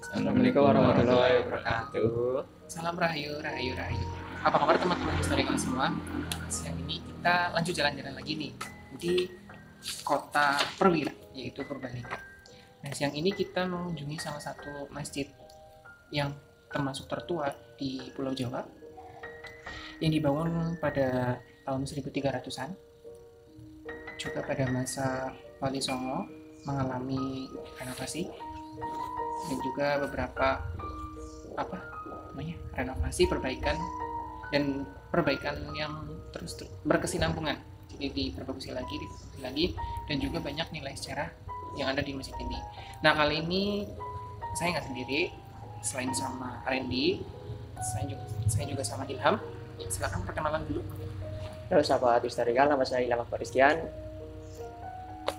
Assalamualaikum warahmatullahi wabarakatuh. Salam rahayu, rahayu, rahayu. Apa kabar teman-teman historical semua? Siang ini kita lanjut jalan-jalan lagi nih di kota Perwira, yaitu Purbalingga. Nah, siang ini kita mengunjungi salah satu masjid yang termasuk tertua di Pulau Jawa, yang dibangun pada tahun 1300-an. Juga pada masa Wali Songo mengalami renovasi dan juga beberapa renovasi, perbaikan yang terus berkesinambungan. Jadi diperbaiki lagi dan juga banyak nilai sejarah yang ada di masjid ini. Nah, kali ini saya nggak sendiri, selain sama Randy, saya juga sama Ilham. Silakan perkenalan dulu. Halo sahabat historical, nama saya Ilham Akbar Rizkian.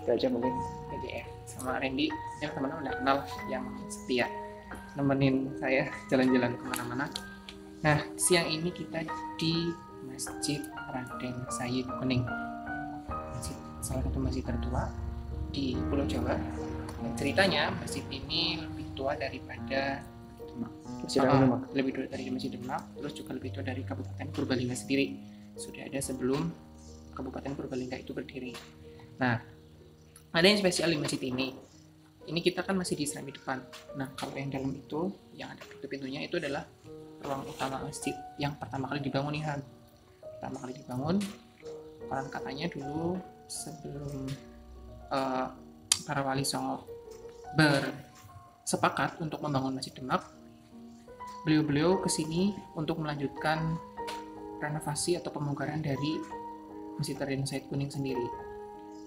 Itu aja mungkin. Jadi sama Randy yang teman-teman udah kenal, yang setia nemenin saya jalan-jalan kemana-mana. Nah, siang ini kita di Masjid Raden Sayid Kuning, salah satu masjid tertua di Pulau Jawa. Dan ceritanya masjid ini lebih tua daripada lebih tua dari Masjid Demak, terus juga lebih tua dari Kabupaten Purbalingga sendiri. Sudah ada sebelum Kabupaten Purbalingga itu berdiri. Nah, ada yang spesial di masjid ini. Ini kita kan masih di serambi depan. Nah, kalau yang dalam itu, yang ada pintu-pintunya itu adalah ruang utama masjid yang pertama kali dibangun nih Han. Pertama kali dibangun, konon katanya dulu sebelum para wali songo bersepakat untuk membangun Masjid Demak, beliau-beliau kesini untuk melanjutkan renovasi atau pemugaran dari Masjid Raden Sayid Kuning sendiri.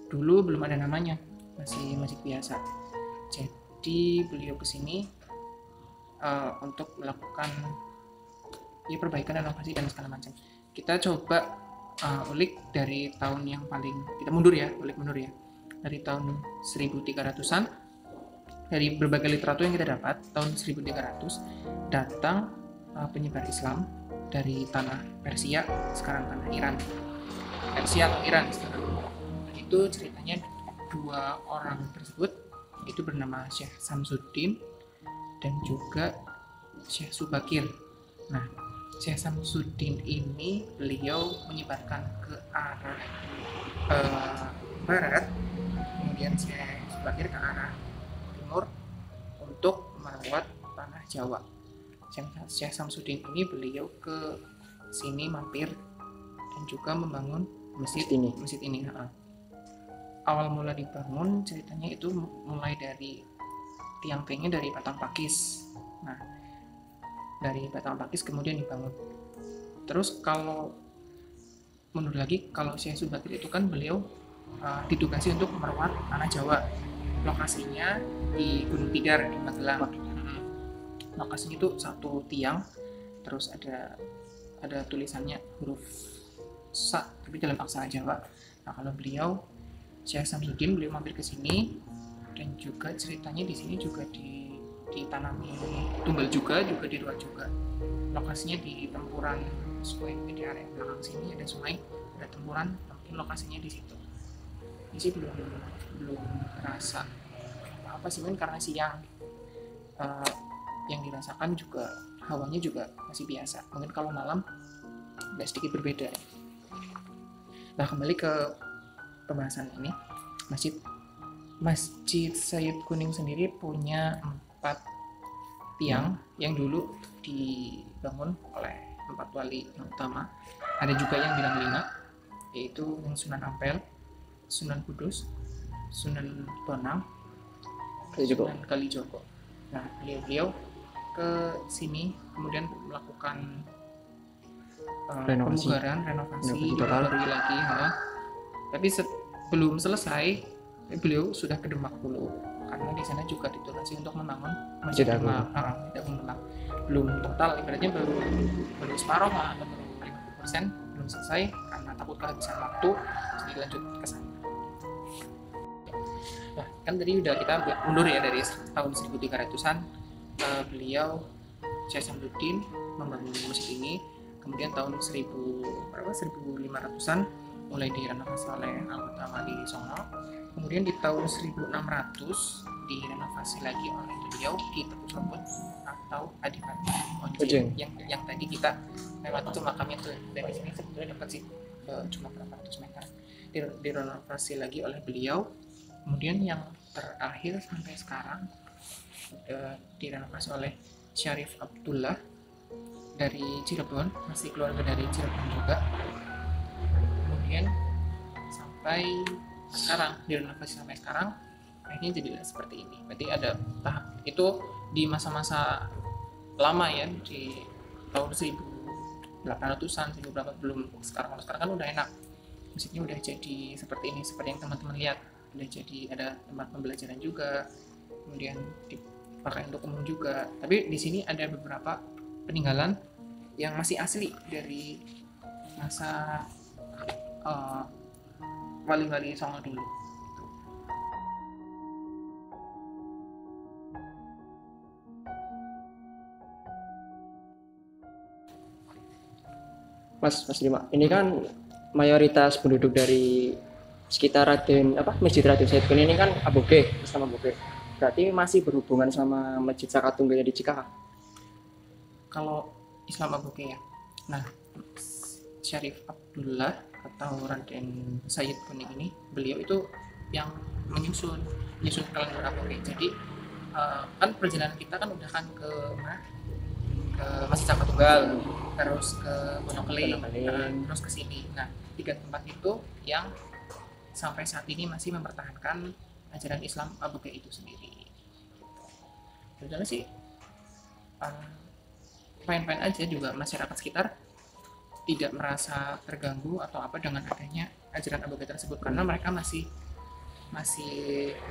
Dulu belum ada namanya, masih masjid biasa. Jadi beliau kesini untuk melakukan perbaikan, renovasi dan segala macam. Kita coba ulik dari tahun yang paling kita mundur ya, dari tahun 1300-an. Dari berbagai literatur yang kita dapat, tahun 1300 datang penyebar Islam dari tanah Persia, sekarang tanah Iran. Persia atau Iran sekarang. Itu ceritanya dua orang tersebut itu bernama Syekh Samsuddin dan juga Syekh Subakir. Nah, Syekh Samsuddin ini beliau menyebarkan ke arah barat, kemudian Syekh Subakir ke arah timur untuk merawat tanah Jawa. Syekh Samsuddin ini beliau ke sini mampir dan juga membangun masjid ini. Awal mula dibangun ceritanya itu mulai dari tiang-tiangnya dari batang pakis. Nah, dari batang pakis kemudian dibangun. Terus kalau mundur lagi, kalau Syekh Subakir itu kan beliau ditugasi untuk merawat tanah Jawa. Lokasinya di Gunung Tidar di Magelang. Lokasinya itu satu tiang, terus ada tulisannya huruf sa tapi dalam aksara Jawa. Nah, kalau beliau Syekh Samsuddin beliau mampir ke sini, dan juga ceritanya di sini juga ditanami tunggal juga di luar juga. Lokasinya di Tempuran Sungai, di area belakang sini ada sungai, ada Tempuran, mungkin lokasinya di situ. Ini sih belum terasa apa sih, mungkin karena siang, yang dirasakan juga hawanya juga masih biasa. Mungkin kalau malam agak sedikit berbeda. Nah, kembali ke pembahasan ini, Masjid Sayid Kuning sendiri punya 4 tiang yang dulu dibangun oleh 4 wali yang utama. Ada juga yang bilang 5, yaitu yang Sunan Ampel, Sunan Kudus, Sunan Bonang, Sunan Kalijogo. Nah, beliau ke sini kemudian melakukan pemugaran, renovasi lagi. Tapi belum selesai, beliau sudah ke Demak dulu, karena di sana juga ditugasi untuk membangun Masjid Demak. Belum total, ibaratnya baru separuh lah, atau baru 50%, belum selesai karena takut kehabisan waktu, jadi lanjut ke sana. Nah, kan tadi udah kita mundur ya dari tahun 1300-an, beliau Syekh Samsuddin membangun masjid ini. Kemudian tahun 1500-an mulai direnovasi oleh anggota Wali Songo. Kemudian di tahun 1600 direnovasi lagi oleh beliau di Teguh Rumput atau Adipati Ujung. yang tadi kita lewat itu makamnya tuh. Dari sini sebetulnya dekat sih, cuma berapa ratus meter. Direnovasi lagi oleh beliau. Kemudian yang terakhir sampai sekarang direnovasi oleh Syarif Abdullah dari Cirebon, masih keluarga dari Cirebon juga. Kemudian sampai sekarang, direnovasi sampai sekarang, akhirnya jadi seperti ini. Berarti ada tahap itu di masa-masa lama ya, di tahun 1800-an, 1000 berapa, belum sekarang. Kalau sekarang kan udah enak, musiknya udah jadi seperti ini, seperti yang teman-teman lihat, udah jadi ada tempat pembelajaran juga, kemudian dipakai untuk umum juga. Tapi di sini ada beberapa peninggalan yang masih asli dari masa wali-wali Songo dulu. Mas Lima, ini kan mayoritas penduduk dari sekitar Masjid Raden Said Kuning ini kan Aboge, Islam Aboge. Berarti masih berhubungan sama Masjid Sakatunggaya di Cikaka. Kalau Islam Aboge ya. Nah, Syarif Abdullah atau Raden Said Kuning ini, beliau itu yang menyusun kalender Aboge. Jadi kan perjalanan kita kan udah kan ke Masjid Sakatunggal, terus ke Wonokeling, terus ke sini. Nah, 3 tempat itu yang sampai saat ini masih mempertahankan ajaran Islam Aboge itu sendiri. Sebenarnya sih fine-fine aja, juga masyarakat sekitar tidak merasa terganggu atau apa dengan adanya ajaran Aboge tersebut, karena mereka masih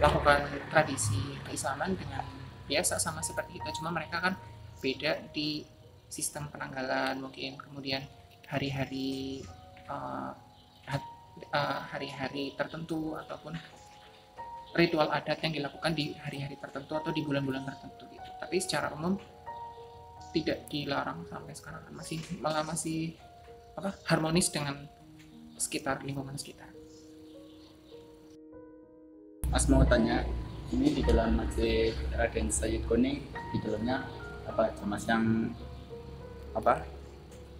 lakukan tradisi keislaman dengan biasa sama seperti kita, cuma mereka kan beda di sistem penanggalan mungkin, kemudian hari-hari tertentu ataupun ritual adat yang dilakukan di hari-hari tertentu atau di bulan-bulan tertentu gitu. Tapi secara umum tidak dilarang sampai sekarang, masih harmonis dengan lingkungan sekitar. Mas mau tanya, ini di dalam Masjid Raden Said Kuning, di dalamnya apa aja Mas, yang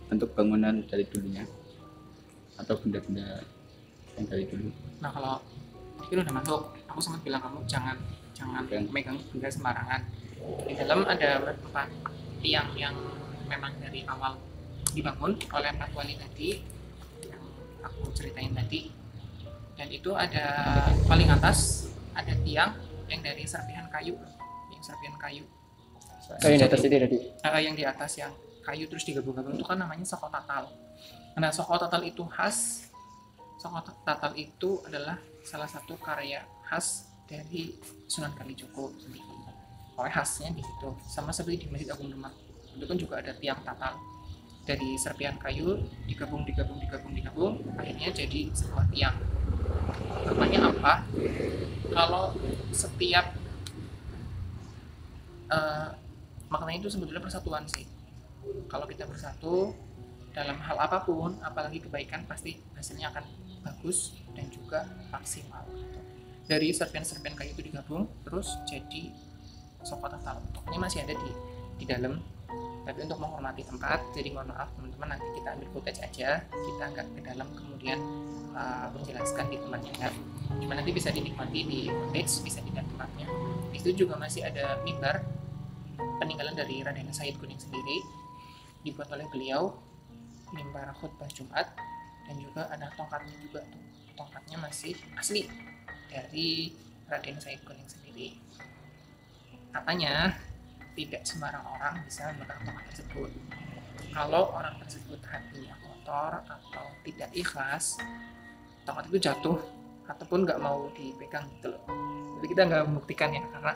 bentuk bangunan dari dulunya atau benda-benda yang dari dulu? Nah, kalau ini udah masuk, aku sempat bilang kamu jangan megang benda sembarangan. Di dalam ada 4 tiang yang memang dari awal dibangun oleh 4 wali tadi yang aku ceritain tadi, dan itu ada paling atas ada tiang yang dari serpihan kayu, Yang di atas itu tadi. Yang di atas yang kayu terus digabung-gabung itu kan namanya soko tatal. Nah, soko tatal itu khas. Soko tatal itu adalah salah satu karya khas dari Sunan Kalijogo sendiri. Pokoknya khasnya di situ. Sama seperti di Masjid Agung Demak, itu kan juga ada tiang tatal dari serpihan kayu digabung, akhirnya jadi sebuah tiang. Namanya apa? Kalau setiap maknanya itu sebetulnya persatuan sih. Kalau kita bersatu dalam hal apapun, apalagi kebaikan, pasti hasilnya akan bagus dan juga maksimal. Dari serpihan-serpihan kayu itu digabung terus jadi soko tatal. Ini masih ada di dalam, tapi untuk menghormati tempat, jadi mohon maaf teman-teman, nanti kita ambil footage aja, kita nggak ke dalam kemudian menjelaskan di tempatnya enggak. Cuma nanti bisa dinikmati di footage, bisa dilihat tempatnya. Di situ juga masih ada mimbar peninggalan dari Raden Said Kuning sendiri, dibuat oleh beliau, mimbar khutbah Jumat, dan juga ada tongkatnya juga tuh. Tongkatnya masih asli dari Raden Said Kuning sendiri. Katanya tidak sembarang orang bisa memegang tongkat tersebut. Kalau orang tersebut hatinya kotor atau tidak ikhlas, tongkat itu jatuh ataupun nggak mau dipegang gitu loh. Jadi kita nggak membuktikan ya, karena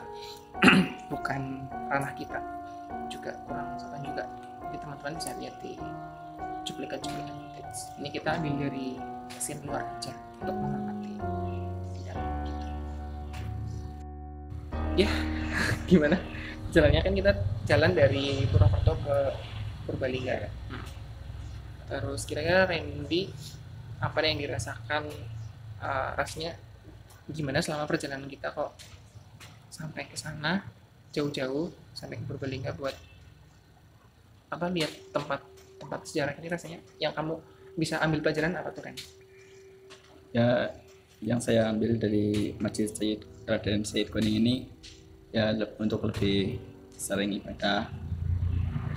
bukan ranah kita, juga kurang sopan juga. Jadi teman-teman bisa lihat di cuplikan-cuplikan footage. Ini kita ambil dari scene luar aja untuk mengamati di dalam gitu. Ya, gimana? Jalannya kan kita jalan dari Purwokerto ke Purbalingga ya. Terus kira-kira Randy apa yang dirasakan, rasanya gimana selama perjalanan kita, kok sampai ke sana jauh-jauh sampai ke Purbalingga buat lihat tempat sejarah ini rasanya yang kamu bisa ambil pelajaran apa tuh kan? Ya, yang saya ambil dari Masjid Raden Syed Kuning ini ya untuk lebih sering ibadah,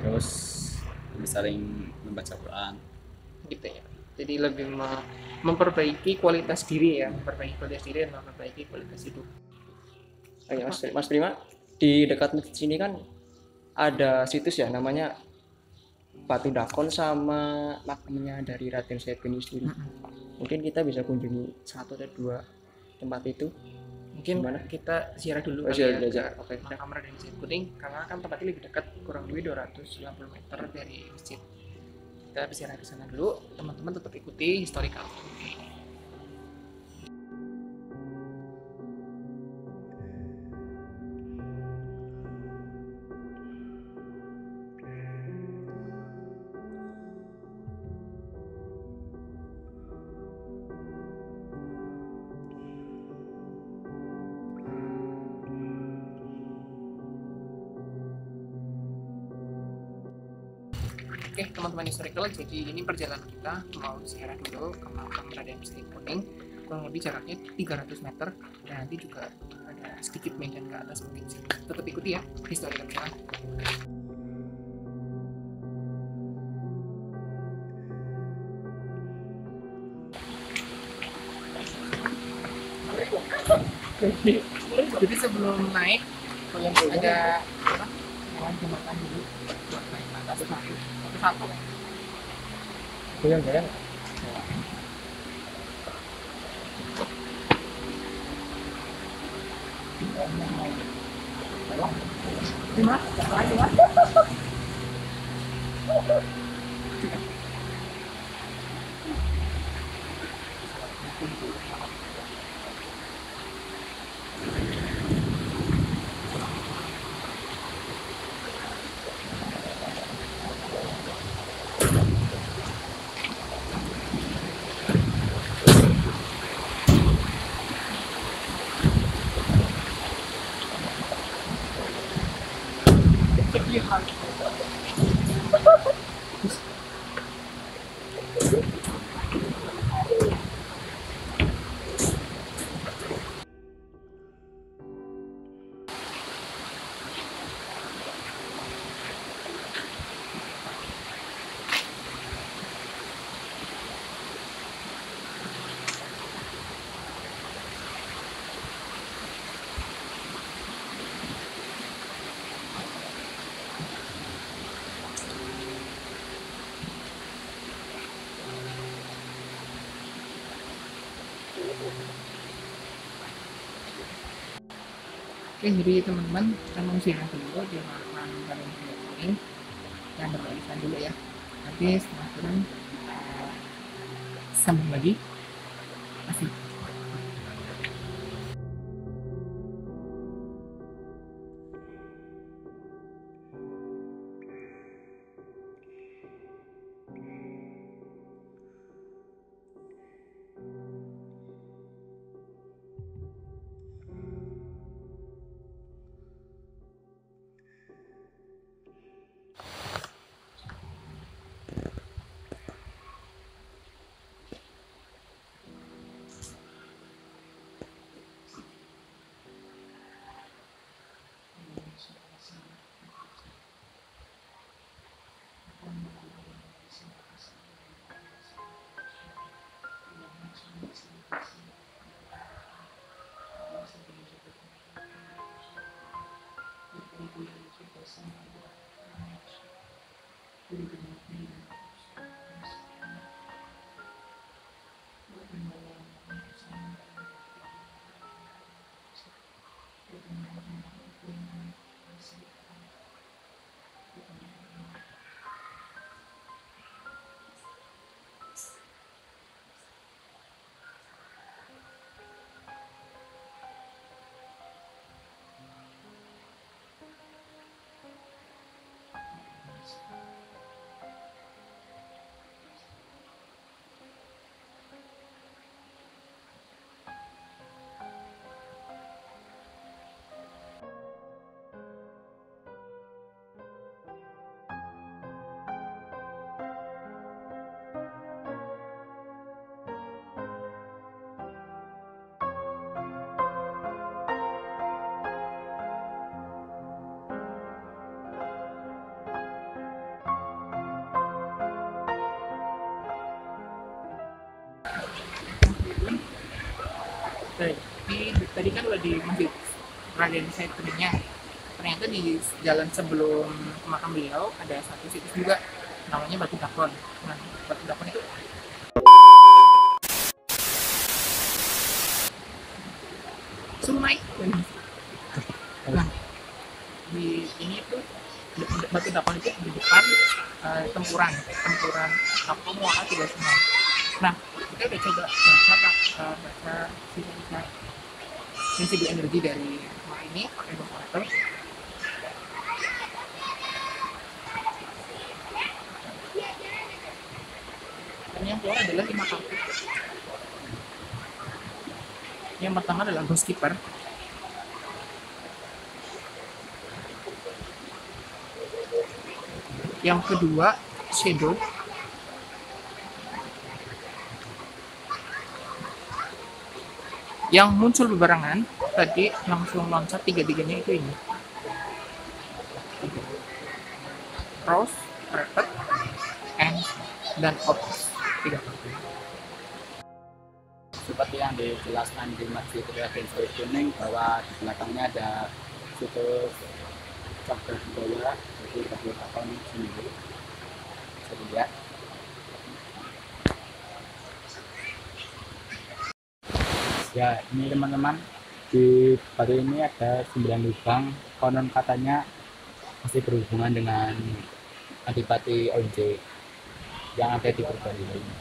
terus lebih sering membaca Quran. Gitu ya. Jadi lebih memperbaiki kualitas diri ya, memperbaiki kualitas diri dan memperbaiki kualitas hidup. Oh ya, Mas Prima, di dekat masjid sini kan ada situs ya namanya Batu Dakon sama makamnya dari Raden Syed Kuning sendiri. Mungkin kita bisa kunjungi satu atau dua tempat itu. Mungkin Gimana? kita ziarah dulu Oh, kali ziarah ya dulu aja. ke Oke. makam Raden Syed Kuning karena kan tempatnya lebih dekat, kurang lebih 290 meter dari masjid. Kita ziarah ke sana dulu, teman-teman tetap ikuti historical. Oke, teman-teman historical, jadi ini perjalanan kita mau ziarah dulu ke makam Raden Syed Kuning. Kurang lebih jaraknya 300 meter dan nanti juga ada sedikit medan ke atas mungkin sih. Tetap ikuti ya historical kita. Jadi sebelum naik ada jalan jembatan dulu buat naik ke atas satu. Goyang-goyang. Oke, jadi teman-teman kita mau ziarah dulu di makam Raden Syed Kuning. Jangan berlebihan dulu ya. Nanti setelah turun sambung lagi. Masih. tadi kan udah di Masjid Raden Said Kuningan. Ternyata di jalan sebelum makam beliau ada satu situs juga namanya Batu Dakon. Nah, Batu Dakon itu sungai. Nah, di ini tuh Batu Dakon itu di depan tempuran apa muara tiga sungai. Nah, kita udah coba baca sisa-sisa sensitif energi dari rumah ini pakai ventilator. Dan yang keluar adalah 5 kartu. Yang pertama adalah Ghost Keeper. Yang kedua Shadow. Yang muncul bebarengan tadi langsung loncat tiga-tiganya itu ini. Rose, Rapid, and dan Ops. 3. Seperti yang dijelaskan di Masjid Raden Said Kuning bahwa di belakangnya ada situs cagar budaya jadi Batu Dakon sendiri. Bisa dilihat. Ya, ini teman-teman, di batu ini ada 9 lubang. Konon katanya masih berhubungan dengan Adipati Onje yang ada di Purbalingga ini.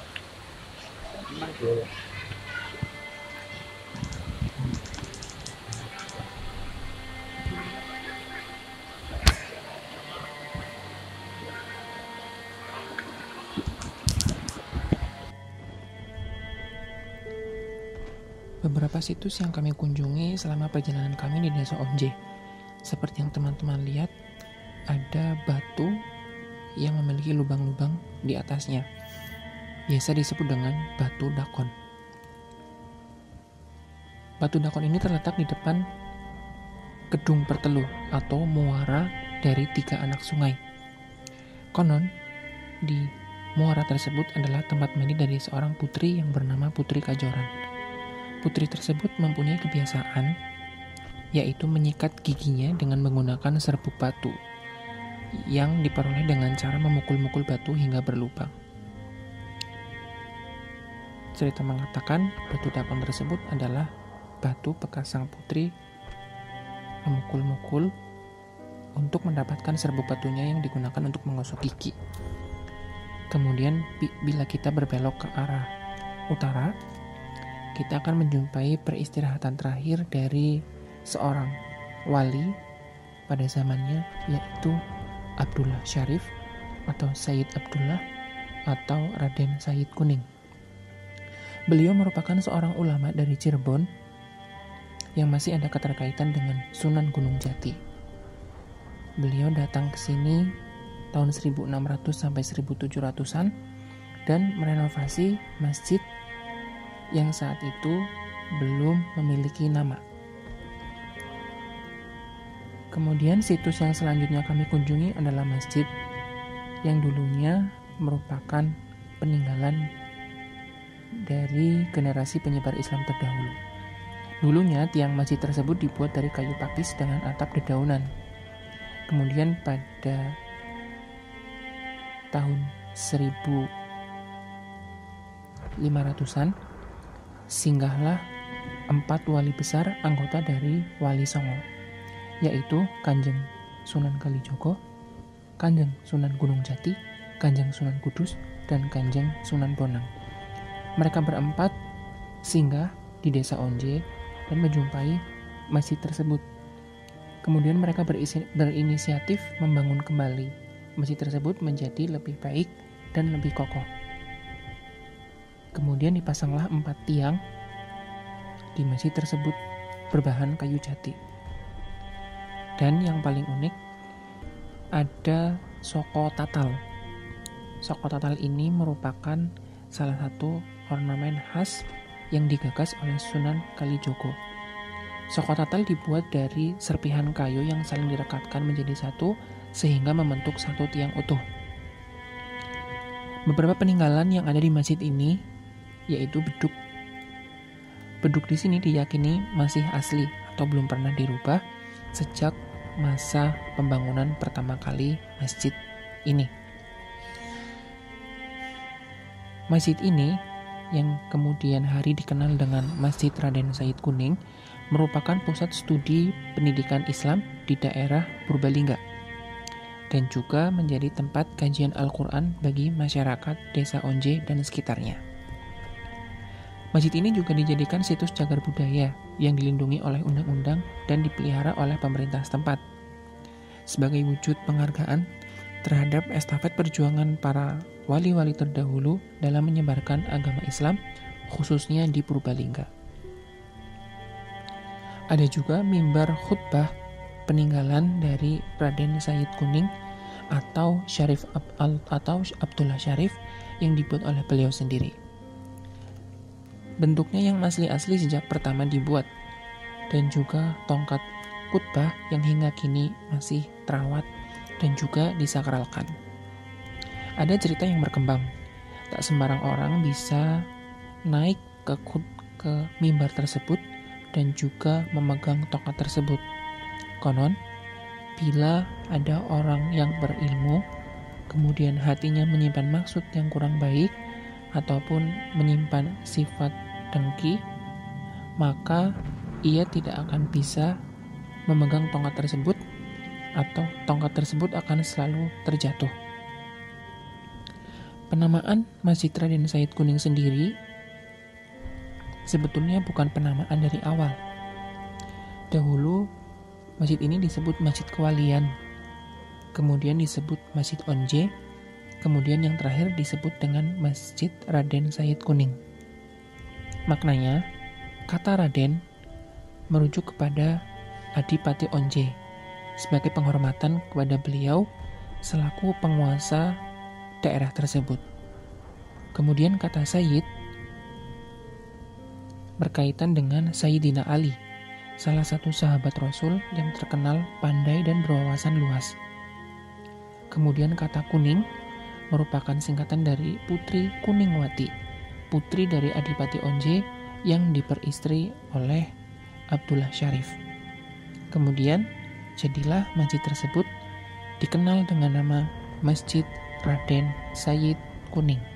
Beberapa situs yang kami kunjungi selama perjalanan kami di Desa Onje. Seperti yang teman-teman lihat, ada batu yang memiliki lubang-lubang di atasnya. Biasa disebut dengan Batu Dakon. Batu Dakon ini terletak di depan Kedung Pertelu atau muara dari 3 anak sungai. Konon, di muara tersebut adalah tempat mandi dari seorang putri yang bernama Putri Kajoran. Putri tersebut mempunyai kebiasaan, yaitu menyikat giginya dengan menggunakan serbuk batu, yang diperoleh dengan cara memukul-mukul batu hingga berlubang. Cerita mengatakan, Batu Dakon tersebut adalah batu bekas sang putri memukul-mukul untuk mendapatkan serbuk batunya yang digunakan untuk menggosok gigi. Kemudian, bila kita berbelok ke arah utara, kita akan menjumpai peristirahatan terakhir dari seorang wali pada zamannya, yaitu Abdullah Syarif atau Sayyid Abdullah atau Raden Said Kuning. Beliau merupakan seorang ulama dari Cirebon yang masih ada keterkaitan dengan Sunan Gunung Jati. Beliau datang ke sini tahun 1600 sampai 1700-an dan merenovasi masjid yang saat itu belum memiliki nama. Kemudian situs yang selanjutnya kami kunjungi adalah masjid yang dulunya merupakan peninggalan dari generasi penyebar Islam terdahulu. Dulunya tiang masjid tersebut dibuat dari kayu pakis dengan atap dedaunan. Kemudian pada tahun 1500-an singgahlah 4 wali besar anggota dari Wali Songo, yaitu Kanjeng Sunan Kalijogo, Kanjeng Sunan Gunung Jati, Kanjeng Sunan Kudus, dan Kanjeng Sunan Bonang. Mereka berempat singgah di Desa Onje dan menjumpai masjid tersebut. Kemudian mereka berinisiatif membangun kembali masjid tersebut menjadi lebih baik dan lebih kokoh. Kemudian dipasanglah 4 tiang di masjid tersebut berbahan kayu jati. Dan yang paling unik, ada Soko Tatal. Soko Tatal ini merupakan salah satu ornamen khas yang digagas oleh Sunan Kalijogo. Soko Tatal dibuat dari serpihan kayu yang saling direkatkan menjadi satu sehingga membentuk satu tiang utuh. Beberapa peninggalan yang ada di masjid ini yaitu beduk. Beduk di sini diyakini masih asli atau belum pernah dirubah sejak masa pembangunan pertama kali masjid ini. Masjid ini yang kemudian hari dikenal dengan Masjid Raden Said Kuning merupakan pusat studi pendidikan Islam di daerah Purbalingga dan juga menjadi tempat kajian Al-Quran bagi masyarakat desa Onje dan sekitarnya. Masjid ini juga dijadikan situs cagar budaya yang dilindungi oleh undang-undang dan dipelihara oleh pemerintah setempat sebagai wujud penghargaan terhadap estafet perjuangan para wali-wali terdahulu dalam menyebarkan agama Islam, khususnya di Purbalingga. Ada juga mimbar khutbah peninggalan dari Raden Said Kuning atau Abdullah Syarif yang dibuat oleh beliau sendiri. Bentuknya yang asli-asli sejak pertama dibuat, dan juga tongkat khutbah yang hingga kini masih terawat dan juga disakralkan. Ada cerita yang berkembang, tak sembarang orang bisa naik ke mimbar tersebut dan juga memegang tongkat tersebut. Konon, bila ada orang yang berilmu, kemudian hatinya menyimpan maksud yang kurang baik, ataupun menyimpan sifat dengki, maka ia tidak akan bisa memegang tongkat tersebut, atau tongkat tersebut akan selalu terjatuh. Penamaan Masjid Raden Said Kuning sendiri sebetulnya bukan penamaan dari awal. Dahulu masjid ini disebut Masjid Kewalian, kemudian disebut Masjid Onje, kemudian yang terakhir disebut dengan Masjid Raden Said Kuning. Maknanya, kata Raden merujuk kepada Adipati Onje sebagai penghormatan kepada beliau selaku penguasa daerah tersebut. Kemudian kata Sayyid berkaitan dengan Sayyidina Ali, salah satu sahabat Rasul yang terkenal pandai dan berwawasan luas. Kemudian kata Kuning merupakan singkatan dari Putri Kuningwati, putri dari Adipati Onje yang diperistri oleh Abdullah Syarif. Kemudian jadilah masjid tersebut dikenal dengan nama Masjid Raden Said Kuning.